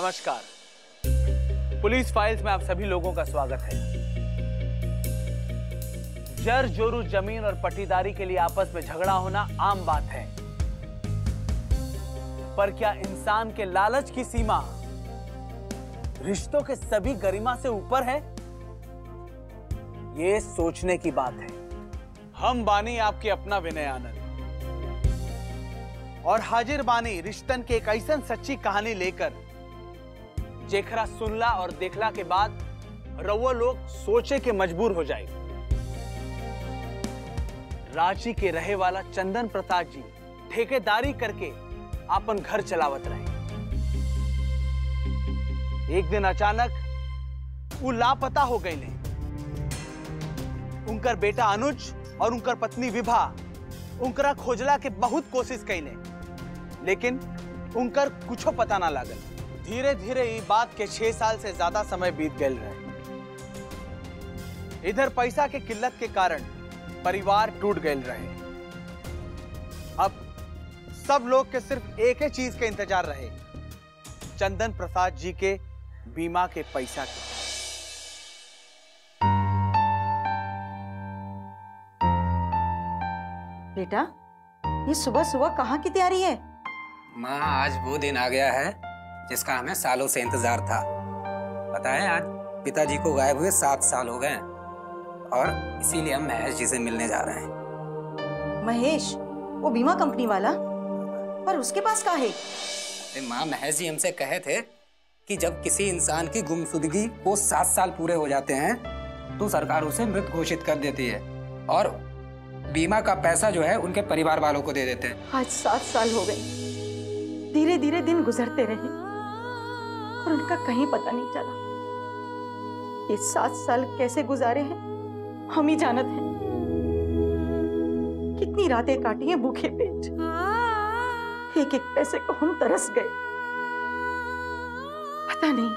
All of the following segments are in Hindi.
नमस्कार। पुलिस फाइल्स में आप सभी लोगों का स्वागत है। जर जोरू जमीन और पट्टीदारी के लिए आपस में झगड़ा होना आम बात है, पर क्या इंसान के लालच की सीमा रिश्तों के सभी गरिमा से ऊपर है? ये सोचने की बात है। हम बानी आपके अपना विनय आनंद और हाजिर बानी रिश्तन के एक ऐसा सच्ची कहानी लेकर जेखरा सुनला और देखला के बाद रउआ लोग सोचे के मजबूर हो जाए। रांची के रहे वाला चंदन प्रसाद जी ठेकेदारी करके अपन घर चलावत रहे। एक दिन अचानक वो लापता हो गए। उनकर बेटा अनुज और उनकर पत्नी विभा उनकरा खोजला के बहुत कोशिश कैले, लेकिन उनकर कुछो पता ना लागल। धीरे धीरे ये बात के 6 साल से ज्यादा समय बीत गए रहे। इधर पैसा के किल्लत के कारण परिवार टूट गए रहे। अब सब लोग के सिर्फ एक ही चीज के इंतजार रहे, चंदन प्रसाद जी के बीमा के पैसा के। बेटा, ये सुबह सुबह कहाँ की तैयारी है? माँ, आज वो दिन आ गया है जिसका हमें सालों से इंतजार था। पता है, आज पिताजी को गायब हुए 7 साल हो गए और इसीलिए हम महेश जी से मिलने जा रहे हैं। महेश, वो बीमा कंपनी वाला? पर उसके पास क्या है? माँ, महेश जी हमसे कहे थे कि जब किसी इंसान की गुमशुदगी को 7 साल पूरे हो जाते हैं तो सरकार उसे मृत घोषित कर देती है और बीमा का पैसा जो है उनके परिवार वालों को दे देते हैं। आज 7 साल हो गए। धीरे धीरे दिन गुजरते रहे और उनका कहीं पता नहीं चला। ये 7 साल कैसे गुजारे हैं हम ही जानत हैं। कितनी रातें काटी हैं भूखे पेट। एक एक पैसे को हम तरस गए। पता नहीं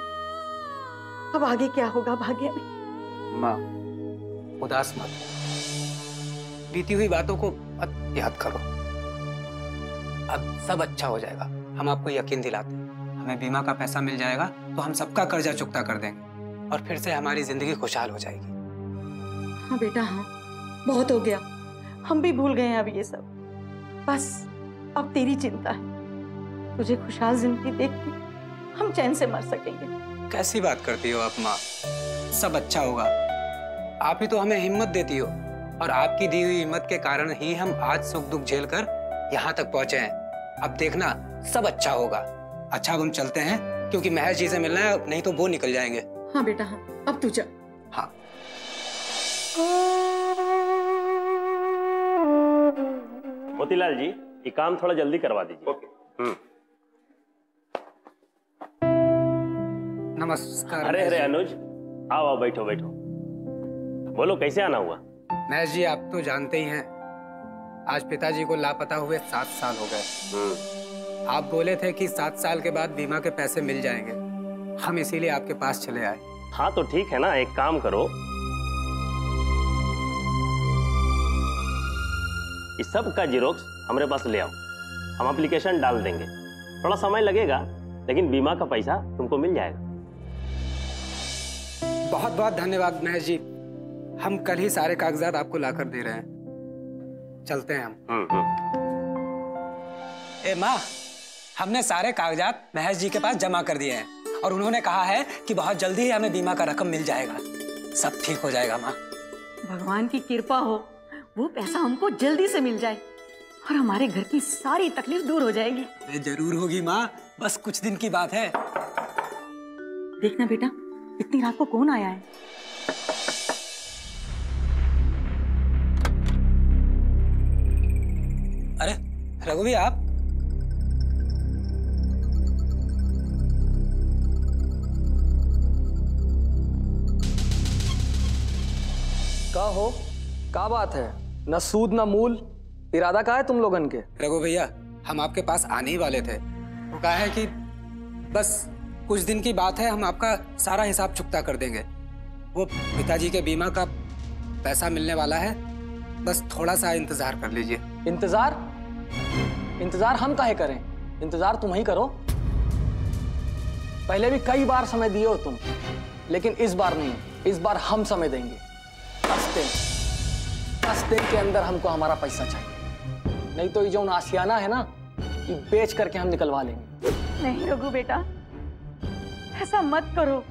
अब आगे क्या होगा भाग्य में। माँ, उदास मत, बीती हुई बातों को मत याद करो। अब सब अच्छा हो जाएगा, हम आपको यकीन दिलाते हैं। हमें बीमा का पैसा मिल जाएगा तो हम सबका कर्जा चुकता कर देंगे और फिर से हमारी जिंदगी खुशहाल हो जाएगी। हाँ बेटा, हाँ, बहुत हो गया। हम भी भूल गए हैं अब ये सब। बस अब तेरी चिंता है। तुझे खुशहाल जिंदगी देख के हम चैन से मर सकेंगे। कैसी बात करती हो आप माँ? सब अच्छा होगा। आप ही तो हमें हिम्मत देती हो और आपकी दी हुई हिम्मत के कारण ही हम आज सुख दुख झेल कर यहाँ तक पहुंचे हैं। अब देखना, सब अच्छा होगा। अच्छा, अब हम चलते हैं क्योंकि महेश जी से मिलना है, नहीं तो वो निकल जाएंगे। हाँ बेटा, हाँ, अब तू जा। हाँ। मोतीलाल जी, ये काम थोड़ा जल्दी करवा दीजिए। ओके। नमस्कार। अरे अनुज, आओ आओ, बैठो बैठो। बोलो, कैसे आना हुआ? महेश जी, आप तो जानते ही हैं, आज पिताजी को लापता हुए 7 साल हो गए। आप बोले थे कि 7 साल के बाद बीमा के पैसे मिल जाएंगे। हम इसीलिए आपके पास चले आए। हाँ तो ठीक है ना, एक काम करो, इस सब का जीरोक्स हमारे पास ले आओ, हम एप्लीकेशन डाल देंगे। थोड़ा समय लगेगा लेकिन बीमा का पैसा तुमको मिल जाएगा। बहुत बहुत धन्यवाद महेश जी, हम कल ही सारे कागजात आपको लाकर दे रहे हैं। चलते हैं हम। ए माँ, हमने सारे कागजात महेश जी के पास जमा कर दिए हैं और उन्होंने कहा है कि बहुत जल्दी ही हमें बीमा का रकम मिल जाएगा। सब ठीक हो जाएगा माँ। भगवान की कृपा हो, वो पैसा हमको जल्दी से मिल जाए और हमारे घर की सारी तकलीफ दूर हो जाएगी। जरूर होगी माँ, बस कुछ दिन की बात है। देखना बेटा, इतनी रात को कौन आया है? अरे रघुवी, आप? का हो, का बात है? न सूद न मूल, इरादा का है तुम लोगन के? रघु भैया, हम आपके पास आने ही वाले थे। वो कहा है कि बस कुछ दिन की बात है, हम आपका सारा हिसाब चुकता कर देंगे। वो पिताजी के बीमा का पैसा मिलने वाला है, बस थोड़ा सा इंतजार कर लीजिए। इंतजार? इंतजार हम काहे करें? इंतजार तुम ही करो। पहले भी कई बार समय दिए हो तुम, लेकिन इस बार नहीं। इस बार हम समय देंगे। 10 दिन के अंदर हमको हमारा पैसा चाहिए, नहीं तो ये जो आशियाना है ना, ये बेच करके हम निकलवा लेंगे। नहीं रघु बेटा, ऐसा मत करो।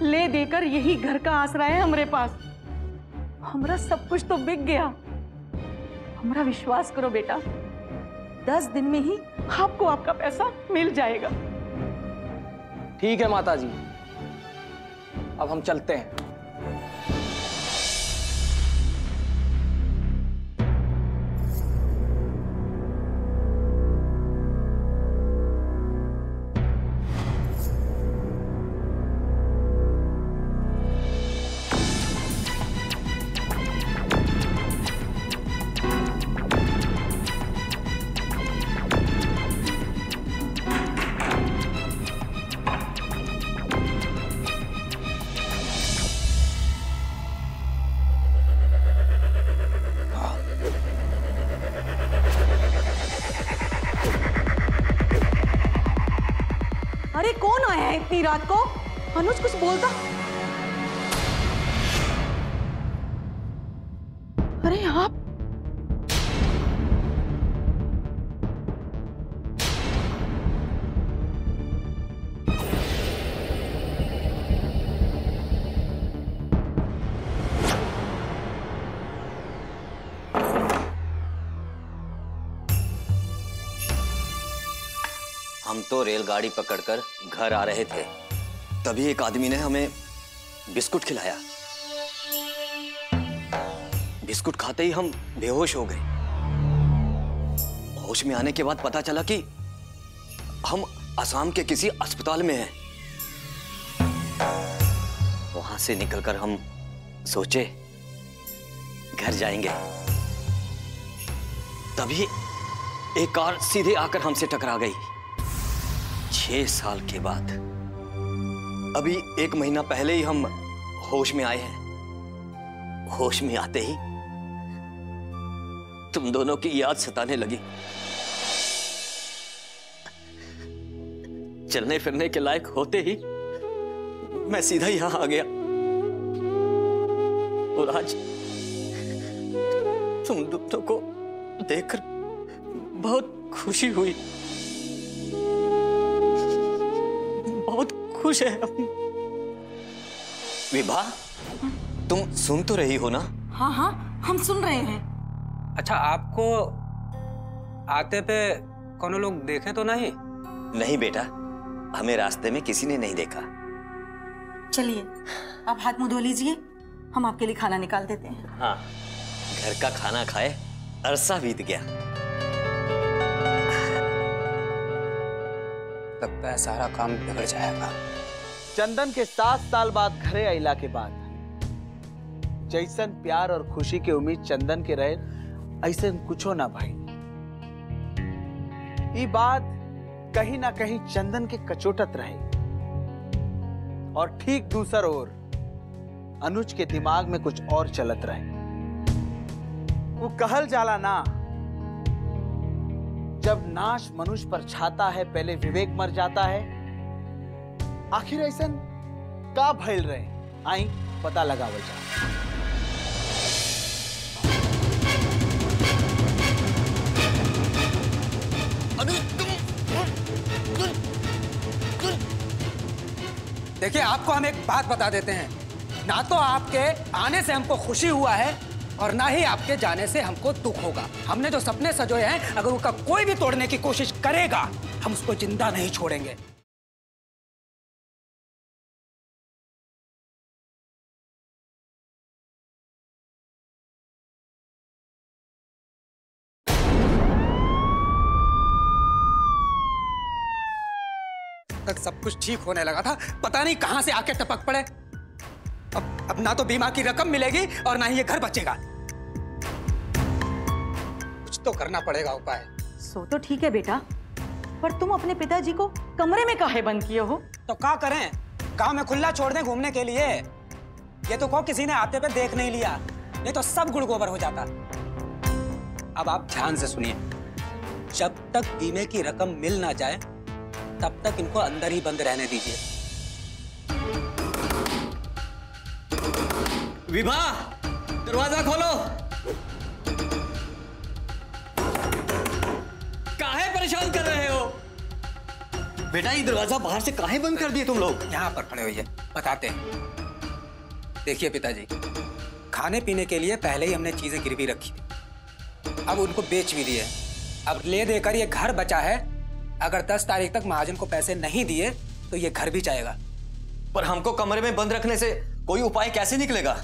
ले देकर यही घर का आसरा है हमारे पास। हमारा सब कुछ तो बिक गया। हमारा विश्वास करो बेटा, 10 दिन में ही आपको आपका पैसा मिल जाएगा। ठीक है माता जी, अब हम चलते हैं। अरे कौन आया है इतनी रात को? अनुज कुछ बोलता। अरे आप हम तो रेलगाड़ी पकड़कर घर आ रहे थे, तभी एक आदमी ने हमें बिस्कुट खिलाया। बिस्कुट खाते ही हम बेहोश हो गए। होश में आने के बाद पता चला कि हम असम के किसी अस्पताल में हैं। वहां से निकलकर हम सोचे घर जाएंगे, तभी एक कार सीधे आकर हमसे टकरा गई। 6 साल के बाद, अभी 1 महीना पहले ही हम होश में आए हैं। होश में आते ही तुम दोनों की याद सताने लगी। चलने फिरने के लायक होते ही मैं सीधा यहां आ गया, और आज तुम दोनों को देखकर बहुत खुशी हुई। बहुत खुश है हम। विभा, तुम सुन तो रही हो ना? हाँ हाँ, हम सुन रहे हैं। अच्छा, आपको आते पे कौन लोग देखे तो नहीं? नहीं बेटा, हमें रास्ते में किसी ने नहीं देखा। चलिए आप हाथ मुंह धो लीजिए, हम आपके लिए खाना निकाल देते हैं। हाँ, घर का खाना खाए अरसा बीत गया। लगता है सारा काम बिगड़ जाएगा। चंदन के 7 साल बाद घरे अइला के बाद जैसन प्यार और खुशी के उम्मीद चंदन के रहे, ऐसे कुछो ना भाई। ये बात कहीं ना कहीं चंदन के कचोटत रहे, और ठीक दूसर ओर अनुज के दिमाग में कुछ और चलत रहे। वो कहल जाला ना, जब नाश मनुष्य पर छाता है, पहले विवेक मर जाता है। आखिर ऐसा का भइल रहे, आई पता लगावल जा। देखिए, आपको हम एक बात बता देते हैं, ना तो आपके आने से हमको खुशी हुआ है और ना ही आपके जाने से हमको दुख होगा। हमने जो सपने सजोए हैं, अगर उनका कोई भी तोड़ने की कोशिश करेगा, हम उसको जिंदा नहीं छोड़ेंगे। तक सब कुछ ठीक होने लगा था, पता नहीं कहां से आके टपक पड़े। अब ना तो बीमा की रकम मिलेगी और ना ही ये घर बचेगा। कुछ तो करना पड़ेगा उपाय। सो तो ठीक है बेटा, पर तुम अपने पिताजी को कमरे में काहे बंद किए हो? तो क्या करें, गांव में खुला छोड़ दें घूमने के लिए? ये तो को किसी ने आते पे देख नहीं लिया, नहीं तो सब गुड़ गोबर हो जाता। अब आप ध्यान से सुनिए, जब तक बीमे की रकम मिल ना जाए तब तक इनको अंदर ही बंद रहने दीजिए। विभा, दरवाजा खोलो। काहे परेशान कर रहे हो? बेटा, ये दरवाजा बाहर से काहे बंद कर दिए तुम लोग? यहाँ पर खड़े होइए, बताते हैं। देखिए पिताजी, खाने पीने के लिए पहले ही हमने चीजें गिरवी रखी थी, अब उनको बेच भी दिए। अब ले देकर ये घर बचा है। अगर 10 तारीख तक महाजन को पैसे नहीं दिए तो ये घर भी जाएगा। पर हमको कमरे में बंद रखने से कोई उपाय कैसे निकलेगा?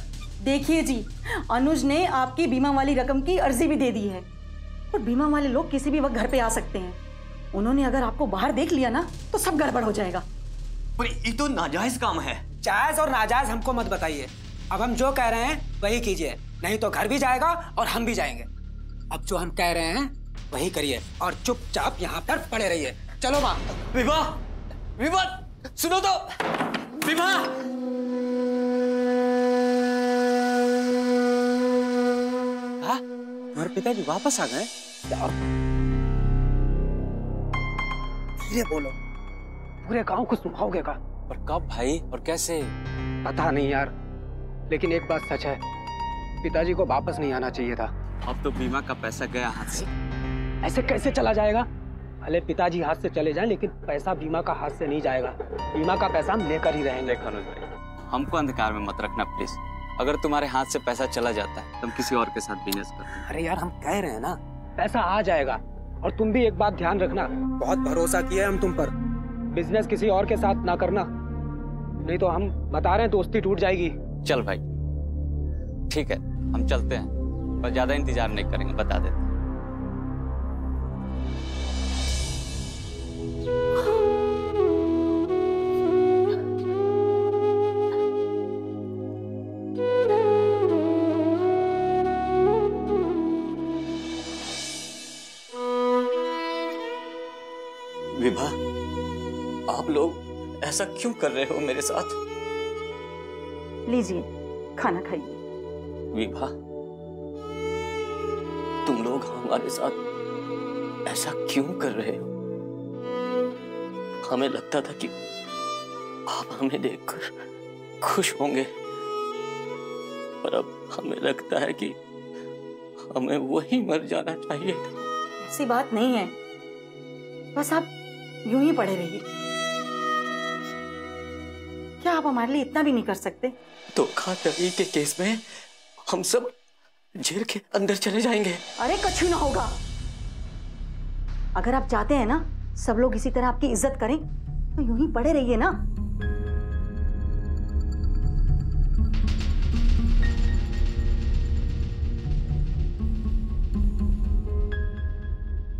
देखिए जी, अनुज ने आपकी बीमा वाली रकम की अर्जी भी दे दी है और बीमा वाले लोग किसी भी वक्त घर पे आ सकते हैं। उन्होंने अगर आपको बाहर देख लिया ना तो सब गड़बड़ हो जाएगा। पर ये तो नाजायज काम है। जायज और नाजायज हमको मत बताइए। अब हम जो कह रहे हैं वही कीजिए, नहीं तो घर भी जाएगा और हम भी जाएंगे। अब जो हम कह रहे हैं वही करिए और चुपचाप यहाँ पर पड़े रहिए। चलो माँ। विभा, विभा, सुनो तो। विभा, हाँ, तुम्हारे पिताजी वापस आ गए? धीरे बोलो, पूरे गांव को सुनाओगे का? पर कब भाई और कैसे? पता नहीं यार, लेकिन एक बात सच है, पिताजी को वापस नहीं आना चाहिए था। अब तो बीमा का पैसा गया हाथ से। ऐसे कैसे चला जाएगा? भले पिताजी हाथ से चले जाएं, लेकिन पैसा बीमा का हाथ से नहीं जाएगा। बीमा का पैसा हम लेकर ही रहेंगे। अनुज भाई, हमको अंधकार में मत रखना प्लीज। अगर तुम्हारे हाथ से पैसा चला जाता है तो हम किसी और के साथ बिजनेस करते। अरे यार, हम कह रहे हैं ना, पैसा आ जाएगा। और तुम भी एक बात ध्यान रखना, बहुत भरोसा किया है हम तुम पर। बिजनेस किसी और के साथ ना करना, नहीं तो हम बता रहे हैं दोस्ती टूट जाएगी। चल भाई, ठीक है, हम चलते हैं, पर ज्यादा इंतजार नहीं करेंगे, बता देते। विभा, आप लोग ऐसा क्यों कर रहे हो मेरे साथ? लीजिए, खाना खाइए। विभा, तुम लोग हमारे साथ ऐसा क्यों कर रहे हो? हमें लगता था कि आप हमें देखकर खुश होंगे, पर अब हमें लगता है कि हमें वही मर जाना चाहिए था। ऐसी बात नहीं है, बस आप यूं ही पड़े रहिए। क्या आप हमारे लिए इतना भी नहीं कर सकते? धोखाधड़ी के केस में हम सब जेल के अंदर चले जाएंगे। अरे कुछ ना होगा। अगर आप चाहते हैं ना सब लोग इसी तरह आपकी इज्जत करें तो यूं ही पड़े रहिए ना।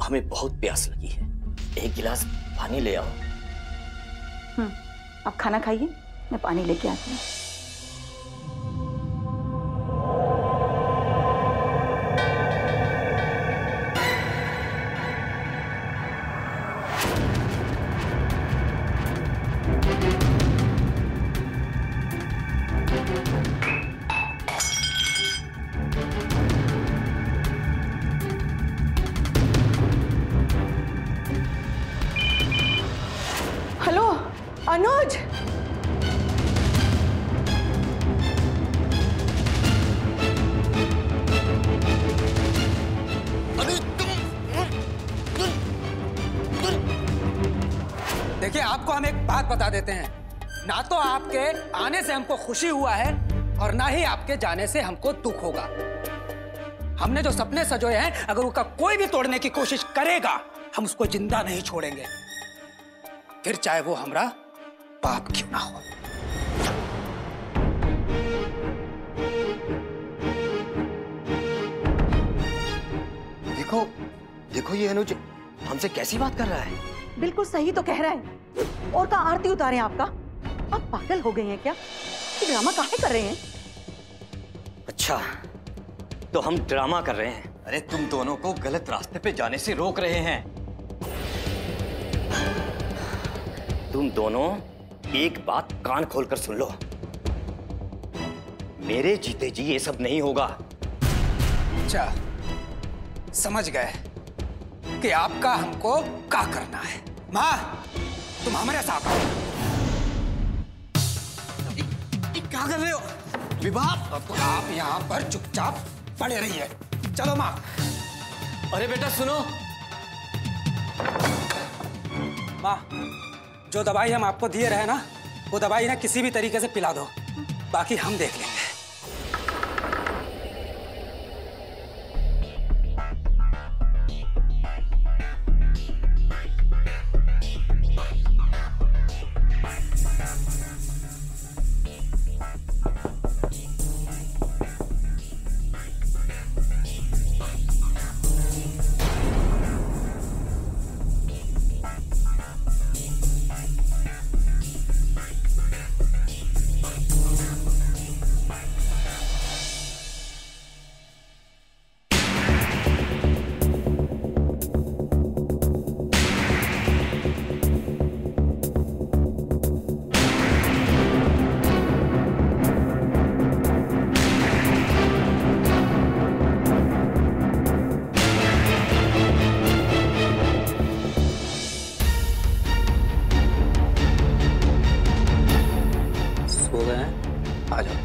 हमें बहुत प्यास लगी है, एक गिलास पानी ले आओ। आप खाना खाइए, मैं पानी लेके आती हूँ। हेलो अनुज, देखिए, आपको हम एक बात बता देते हैं, ना तो आपके आने से हमको खुशी हुआ है और ना ही आपके जाने से हमको दुख होगा। हमने जो सपने सजोए हैं, अगर उसका कोई भी तोड़ने की कोशिश करेगा, हम उसको जिंदा नहीं छोड़ेंगे, फिर चाहे वो हमारा बाप क्यों ना हो। देखो देखो, ये अनुज हमसे कैसी बात कर रहा है। बिल्कुल सही तो कह रहा है। और का आरती उतारे आपका? आप पागल हो गए हैं क्या? ये ड्रामा काहे कर रहे हैं? अच्छा, तो हम ड्रामा कर रहे हैं। अरे तुम दोनों को गलत रास्ते पे जाने से रोक रहे हैं। तुम दोनों एक बात कान खोलकर सुन लो, मेरे जीते जी ये सब नहीं होगा। अच्छा, समझ गए कि आपका हमको क्या करना है। माँ, तुम हमारे साथ आओ। क्या कर रहे हो? विवाह, तो आप यहाँ पर चुपचाप पड़े रहिए। चलो माँ। अरे बेटा सुनो। माँ, जो दवाई हम आपको दिए रहे ना, वो दवाई ना किसी भी तरीके से पिला दो, बाकी हम देख लेंगे। आ जाओ।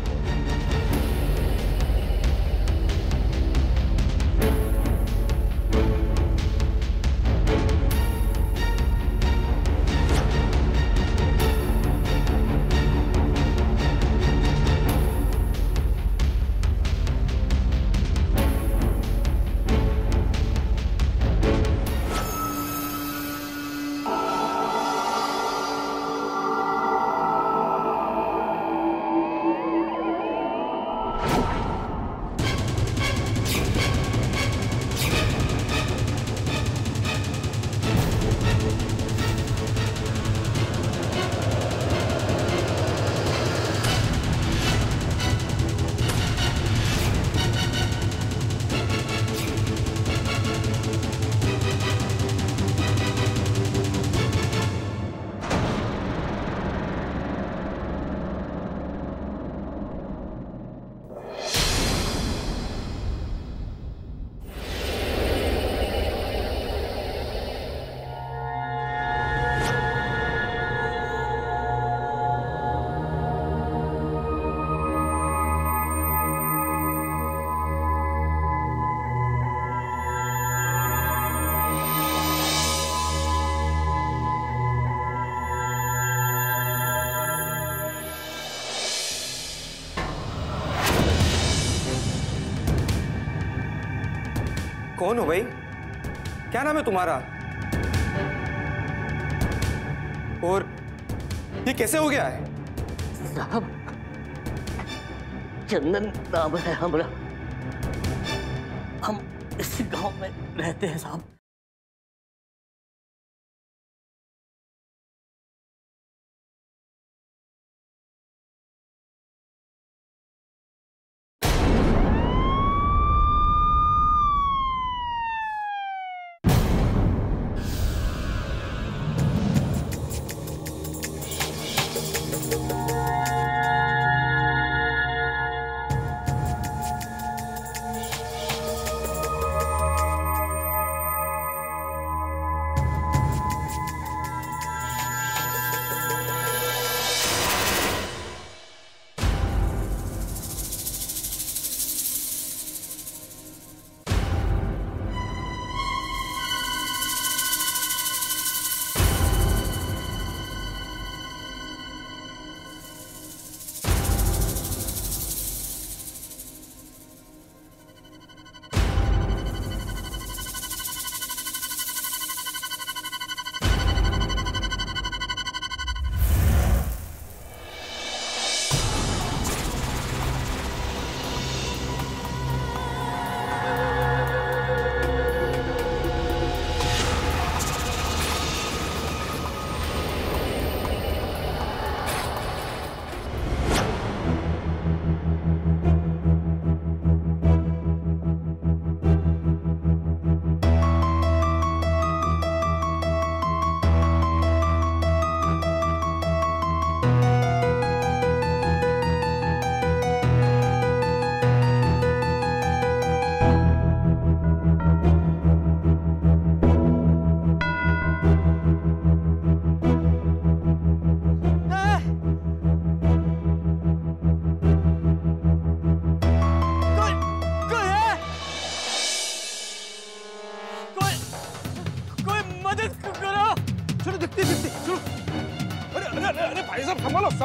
कौन हो भाई? क्या नाम है तुम्हारा? और ये कैसे हो गया है? साहब, चंदन नाम है हमारा। हम इस गांव में रहते हैं साहब।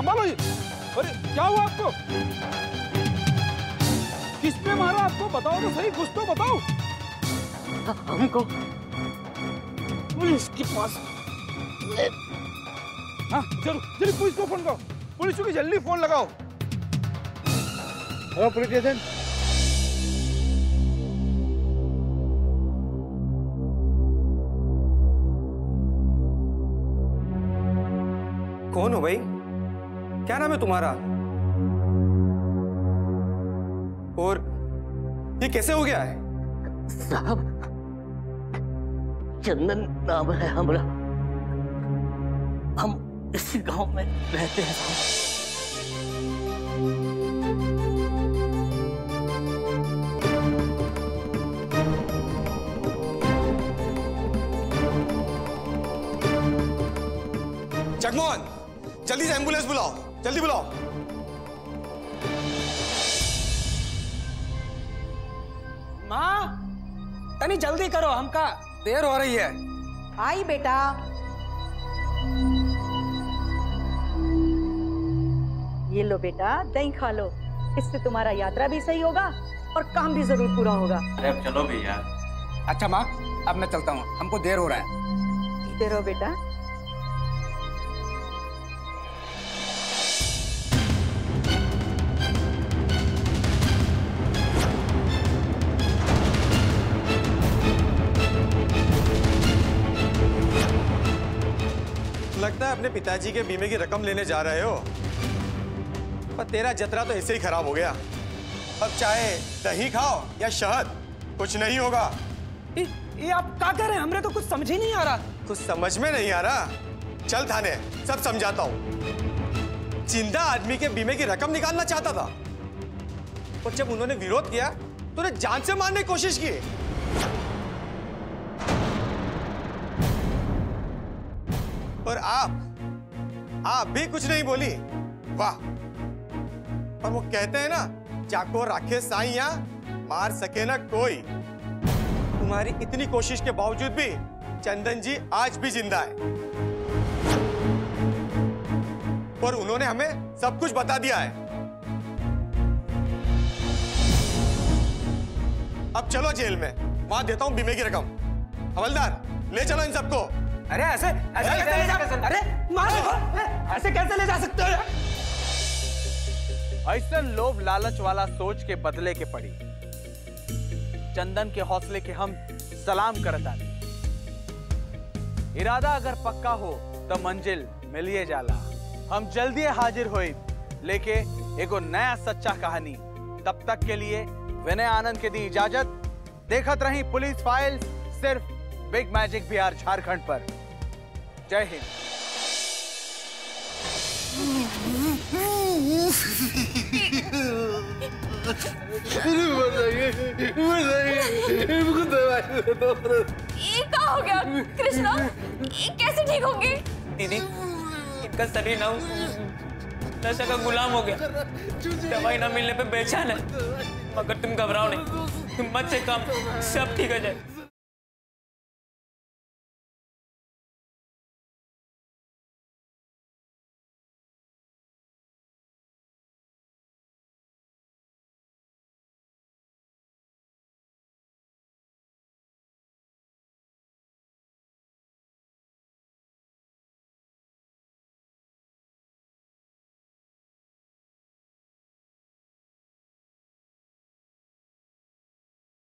संभालो ये। अरे क्या हुआ आपको? किस पे मारा आपको? बताओ तो सही, कुछ तो बताओ। हमको पुलिस के पास हाँ चलो जल्दी पुलिस को फोन करो, पुलिस को जल्दी फोन लगाओ। Hello police station. कौन हो भाई? क्या नाम है तुम्हारा? और ये कैसे हो गया है? साहब चंदन नाम है हमारा, हम इसी गांव में रहते हैं साहब। जगमोहन जल्दी से एम्बुलेंस बुलाओ, जल्दी बुलाओ। माँ तनी जल्दी करो, हमका देर हो रही है। आई बेटा। ये लो बेटा, दही खा लो, इससे तुम्हारा यात्रा भी सही होगा और काम भी जरूर पूरा होगा। अरे अब चलो भैया। अच्छा माँ अब मैं चलता हूँ, हमको देर हो रहा है। जीते रहो बेटा। लगता है अपने पिताजी के बीमे की रकम लेने जा रहे हो, पर तेरा जतरा तो ऐसे ही खराब हो गया। अब चाहे दही खाओ या शहद, कुछ नहीं होगा। ये आप क्या कह रहे हैं? हमरे तो कुछ समझ ही नहीं आ रहा। कुछ समझ में नहीं आ रहा? चल थाने, सब समझाता हूँ। जिंदा आदमी के बीमे की रकम निकालना चाहता था, और जब उन्होंने विरोध किया तो उन्हें जान से मारने की कोशिश की। और आप भी कुछ नहीं बोली। वाह! पर वो कहते हैं ना, जाको राखे साईया, मार सके ना कोई। तुम्हारी इतनी कोशिश के बावजूद भी चंदन जी आज भी जिंदा है, और उन्होंने हमें सब कुछ बता दिया है। अब चलो जेल में, वहां देता हूं बीमे की रकम। हवलदार ले चलो इन सबको। अरे ऐसे कैसे ले जा? अरे मार दो, ऐसे कैसे ले जा सकते हो? ऐसा लोभ लालच वाला सोच के बदले के पड़ी। चंदन के हौसले के हम सलाम करता। इरादा अगर पक्का हो तो मंजिल मिलिए जाला। हम जल्दी हाजिर होई लेके एगो नया सच्चा कहानी। तब तक के लिए विनय आनंद के दी इजाजत। देखत रही पुलिस फाइल्स सिर्फ बिग मैजिक बिहार झारखंड पर। जय हिंद। ये क्या हो गया कृष्णा? ये कैसे ठीक होंगे? दीदी इनका शरीर ना नशा का गुलाम हो गया, दवाई ना मिलने पे बेचैन है। मगर तुम घबराओ नहीं, हिम्मत से काम सब ठीक हो जाए।